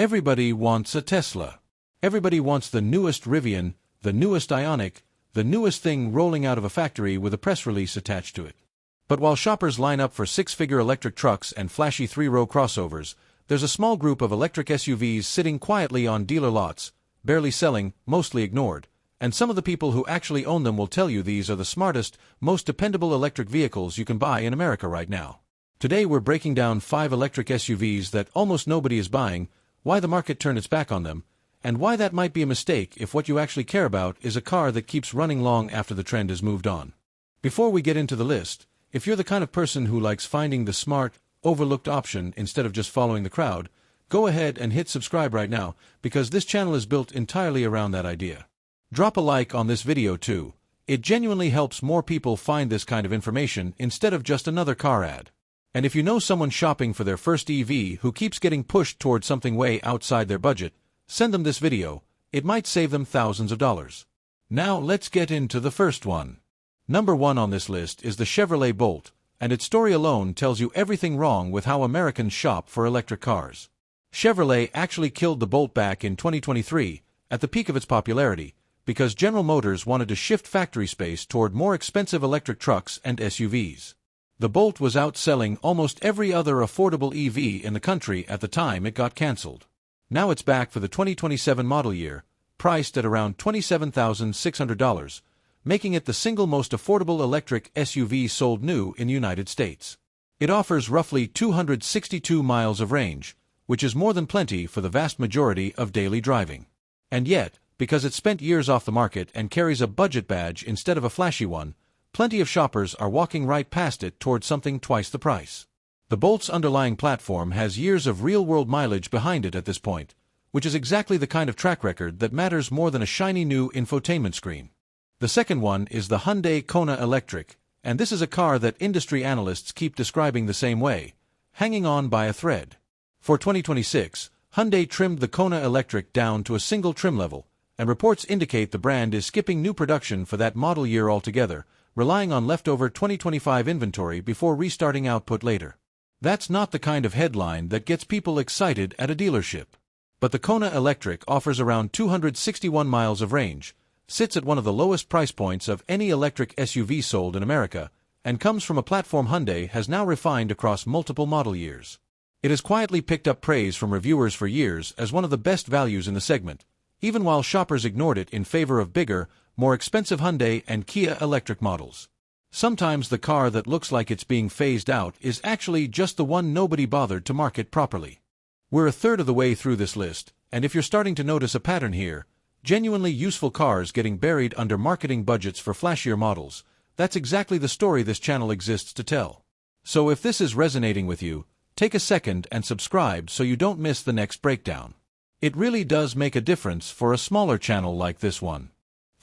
Everybody wants a Tesla. Everybody wants the newest Rivian, the newest Ioniq, the newest thing rolling out of a factory with a press release attached to it. But while shoppers line up for six-figure electric trucks and flashy three-row crossovers, there's a small group of electric SUVs sitting quietly on dealer lots, barely selling, mostly ignored, and some of the people who actually own them will tell you these are the smartest, most dependable electric vehicles you can buy in America right now. Today we're breaking down 5 electric SUVs that almost nobody is buying, why the market turned its back on them, and why that might be a mistake if what you actually care about is a car that keeps running long after the trend has moved on. Before we get into the list, if you're the kind of person who likes finding the smart, overlooked option instead of just following the crowd, go ahead and hit subscribe right now, because this channel is built entirely around that idea. Drop a like on this video too. It genuinely helps more people find this kind of information instead of just another car ad. And if you know someone shopping for their first EV who keeps getting pushed towards something way outside their budget, send them this video. It might save them thousands of dollars. Now let's get into the first one. Number 1 on this list is the Chevrolet Bolt, and its story alone tells you everything wrong with how Americans shop for electric cars. Chevrolet actually killed the Bolt back in 2023, at the peak of its popularity, because General Motors wanted to shift factory space toward more expensive electric trucks and SUVs. The Bolt was outselling almost every other affordable EV in the country at the time it got cancelled. Now it's back for the 2027 model year, priced at around $27,600, making it the single most affordable electric SUV sold new in the United States. It offers roughly 262 miles of range, which is more than plenty for the vast majority of daily driving. And yet, because it spent years off the market and carries a budget badge instead of a flashy one, plenty of shoppers are walking right past it towards something twice the price. The Bolt's underlying platform has years of real-world mileage behind it at this point, which is exactly the kind of track record that matters more than a shiny new infotainment screen. The second one is the Hyundai Kona Electric, and this is a car that industry analysts keep describing the same way, hanging on by a thread. For 2026, Hyundai trimmed the Kona Electric down to a single trim level, and reports indicate the brand is skipping new production for that model year altogether, relying on leftover 2025 inventory before restarting output later. That's not the kind of headline that gets people excited at a dealership. But the Kona Electric offers around 261 miles of range, sits at one of the lowest price points of any electric SUV sold in America, and comes from a platform Hyundai has now refined across multiple model years. It has quietly picked up praise from reviewers for years as one of the best values in the segment, even while shoppers ignored it in favor of bigger, more expensive Hyundai and Kia electric models. Sometimes the car that looks like it's being phased out is actually just the one nobody bothered to market properly. We're a third of the way through this list, and if you're starting to notice a pattern here, genuinely useful cars getting buried under marketing budgets for flashier models, that's exactly the story this channel exists to tell. So if this is resonating with you, take a second and subscribe so you don't miss the next breakdown. It really does make a difference for a smaller channel like this one.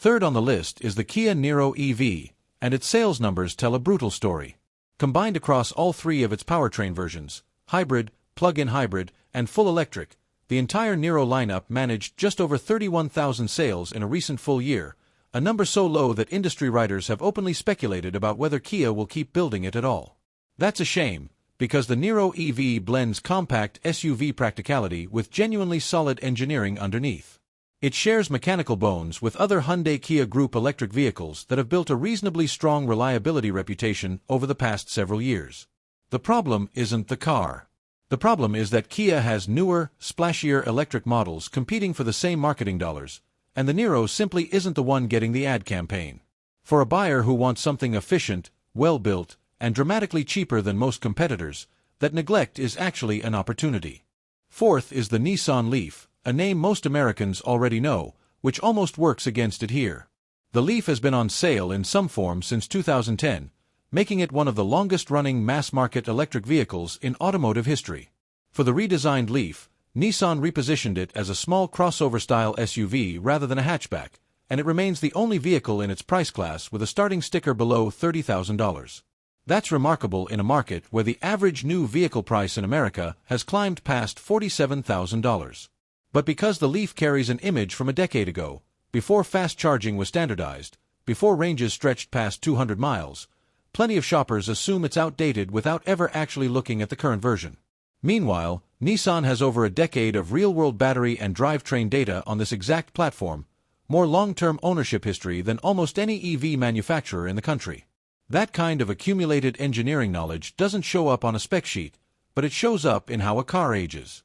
Third on the list is the Kia Niro EV, and its sales numbers tell a brutal story. Combined across all 3 of its powertrain versions, hybrid, plug-in hybrid, and full electric, the entire Niro lineup managed just over 31,000 sales in a recent full year, a number so low that industry writers have openly speculated about whether Kia will keep building it at all. That's a shame, because the Niro EV blends compact SUV practicality with genuinely solid engineering underneath. It shares mechanical bones with other Hyundai Kia Group electric vehicles that have built a reasonably strong reliability reputation over the past several years. The problem isn't the car. The problem is that Kia has newer, splashier electric models competing for the same marketing dollars, and the Niro simply isn't the one getting the ad campaign. For a buyer who wants something efficient, well-built, and dramatically cheaper than most competitors, that neglect is actually an opportunity. Fourth is the Nissan Leaf, a name most Americans already know, which almost works against it here. The Leaf has been on sale in some form since 2010, making it one of the longest-running mass-market electric vehicles in automotive history. For the redesigned Leaf, Nissan repositioned it as a small crossover-style SUV rather than a hatchback, and it remains the only vehicle in its price class with a starting sticker below $30,000. That's remarkable in a market where the average new vehicle price in America has climbed past $47,000. But because the Leaf carries an image from a decade ago, before fast charging was standardized, before ranges stretched past 200 miles, plenty of shoppers assume it's outdated without ever actually looking at the current version. Meanwhile, Nissan has over a decade of real-world battery and drivetrain data on this exact platform, more long-term ownership history than almost any EV manufacturer in the country. That kind of accumulated engineering knowledge doesn't show up on a spec sheet, but it shows up in how a car ages.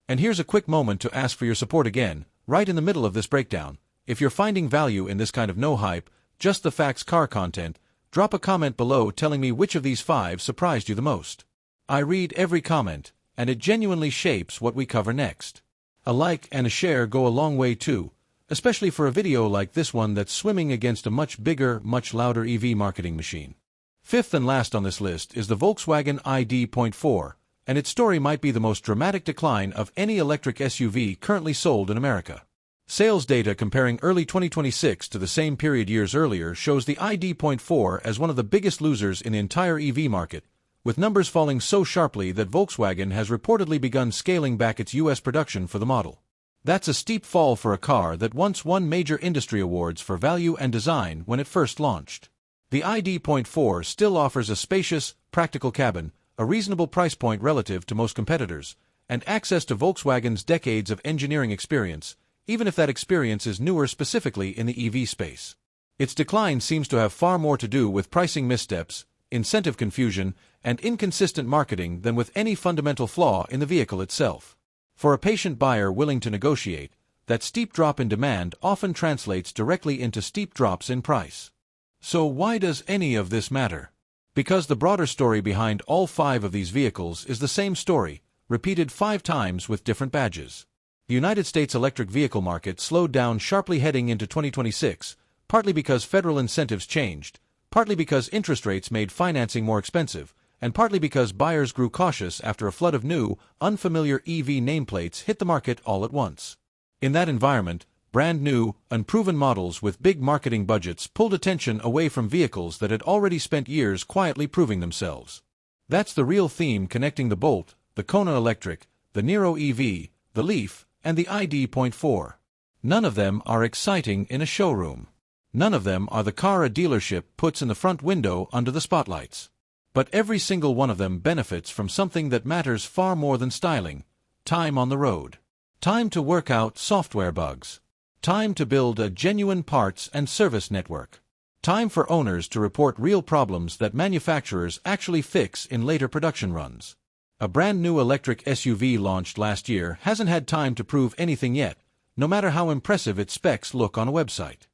And here's a quick moment to ask for your support again, right in the middle of this breakdown. If you're finding value in this kind of no-hype, just the facts car content, drop a comment below telling me which of these 5 surprised you the most. I read every comment, and it genuinely shapes what we cover next. A like and a share go a long way too, especially for a video like this one that's swimming against a much bigger, much louder EV marketing machine. Fifth and last on this list is the Volkswagen ID.4, and its story might be the most dramatic decline of any electric SUV currently sold in America. Sales data comparing early 2026 to the same period years earlier shows the ID.4 as one of the biggest losers in the entire EV market, with numbers falling so sharply that Volkswagen has reportedly begun scaling back its US production for the model. That's a steep fall for a car that once won major industry awards for value and design when it first launched. The ID.4 still offers a spacious, practical cabin, a reasonable price point relative to most competitors, and access to Volkswagen's decades of engineering experience, even if that experience is newer specifically in the EV space. Its decline seems to have far more to do with pricing missteps, incentive confusion, and inconsistent marketing than with any fundamental flaw in the vehicle itself. For a patient buyer willing to negotiate, that steep drop in demand often translates directly into steep drops in price. So why does any of this matter? Because the broader story behind all 5 of these vehicles is the same story, repeated 5 times with different badges. The United States electric vehicle market slowed down sharply heading into 2026, partly because federal incentives changed, partly because interest rates made financing more expensive, and partly because buyers grew cautious after a flood of new, unfamiliar EV nameplates hit the market all at once. In that environment, brand new, unproven models with big marketing budgets pulled attention away from vehicles that had already spent years quietly proving themselves. That's the real theme connecting the Bolt, the Kona Electric, the Niro EV, the Leaf, and the ID.4. None of them are exciting in a showroom. None of them are the car a dealership puts in the front window under the spotlights. But every single one of them benefits from something that matters far more than styling: time on the road. Time to work out software bugs. Time to build a genuine parts and service network. Time for owners to report real problems that manufacturers actually fix in later production runs. A brand new electric SUV launched last year hasn't had time to prove anything yet, no matter how impressive its specs look on a website.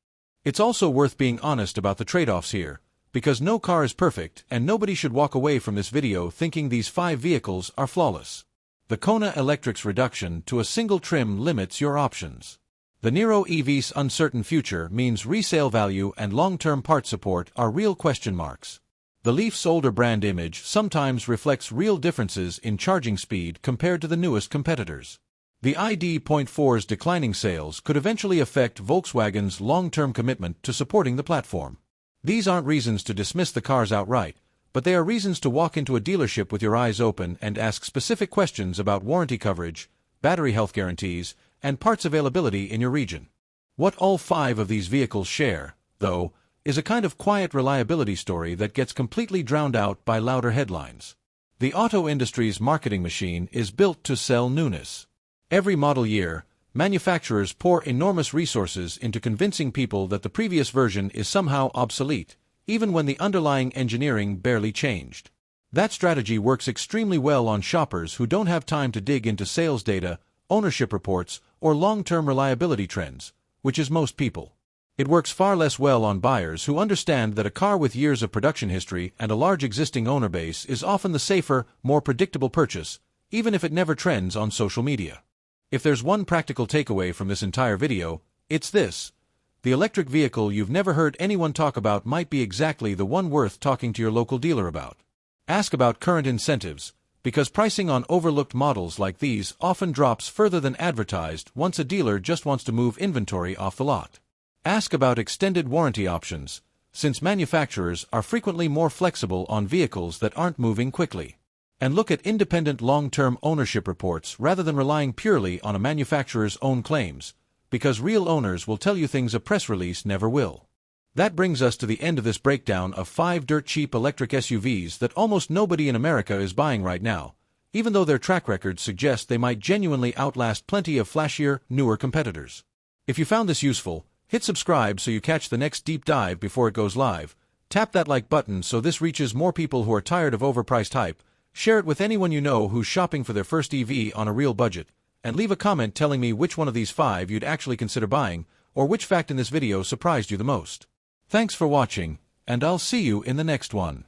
It's also worth being honest about the trade-offs here, because no car is perfect and nobody should walk away from this video thinking these 5 vehicles are flawless. The Kona Electric's reduction to a single trim limits your options. The Niro EV's uncertain future means resale value and long-term part support are real question marks. The Leaf's older brand image sometimes reflects real differences in charging speed compared to the newest competitors. The ID.4's declining sales could eventually affect Volkswagen's long-term commitment to supporting the platform. These aren't reasons to dismiss the cars outright, but they are reasons to walk into a dealership with your eyes open and ask specific questions about warranty coverage, battery health guarantees, and parts availability in your region. What all 5 of these vehicles share, though, is a kind of quiet reliability story that gets completely drowned out by louder headlines. The auto industry's marketing machine is built to sell newness. Every model year, manufacturers pour enormous resources into convincing people that the previous version is somehow obsolete, even when the underlying engineering barely changed. That strategy works extremely well on shoppers who don't have time to dig into sales data, ownership reports, or long-term reliability trends, which is most people. It works far less well on buyers who understand that a car with years of production history and a large existing owner base is often the safer, more predictable purchase, even if it never trends on social media. If there's one practical takeaway from this entire video, it's this: the electric vehicle you've never heard anyone talk about might be exactly the one worth talking to your local dealer about. Ask about current incentives, because pricing on overlooked models like these often drops further than advertised once a dealer just wants to move inventory off the lot. Ask about extended warranty options, since manufacturers are frequently more flexible on vehicles that aren't moving quickly. And look at independent long-term ownership reports rather than relying purely on a manufacturer's own claims, because real owners will tell you things a press release never will. That brings us to the end of this breakdown of 5 dirt-cheap electric SUVs that almost nobody in America is buying right now, even though their track records suggest they might genuinely outlast plenty of flashier, newer competitors. If you found this useful, hit subscribe so you catch the next deep dive before it goes live. Tap that like button so this reaches more people who are tired of overpriced hype. Share it with anyone you know who's shopping for their first EV on a real budget. And leave a comment telling me which one of these 5 you'd actually consider buying, or which fact in this video surprised you the most. Thanks for watching, and I'll see you in the next one.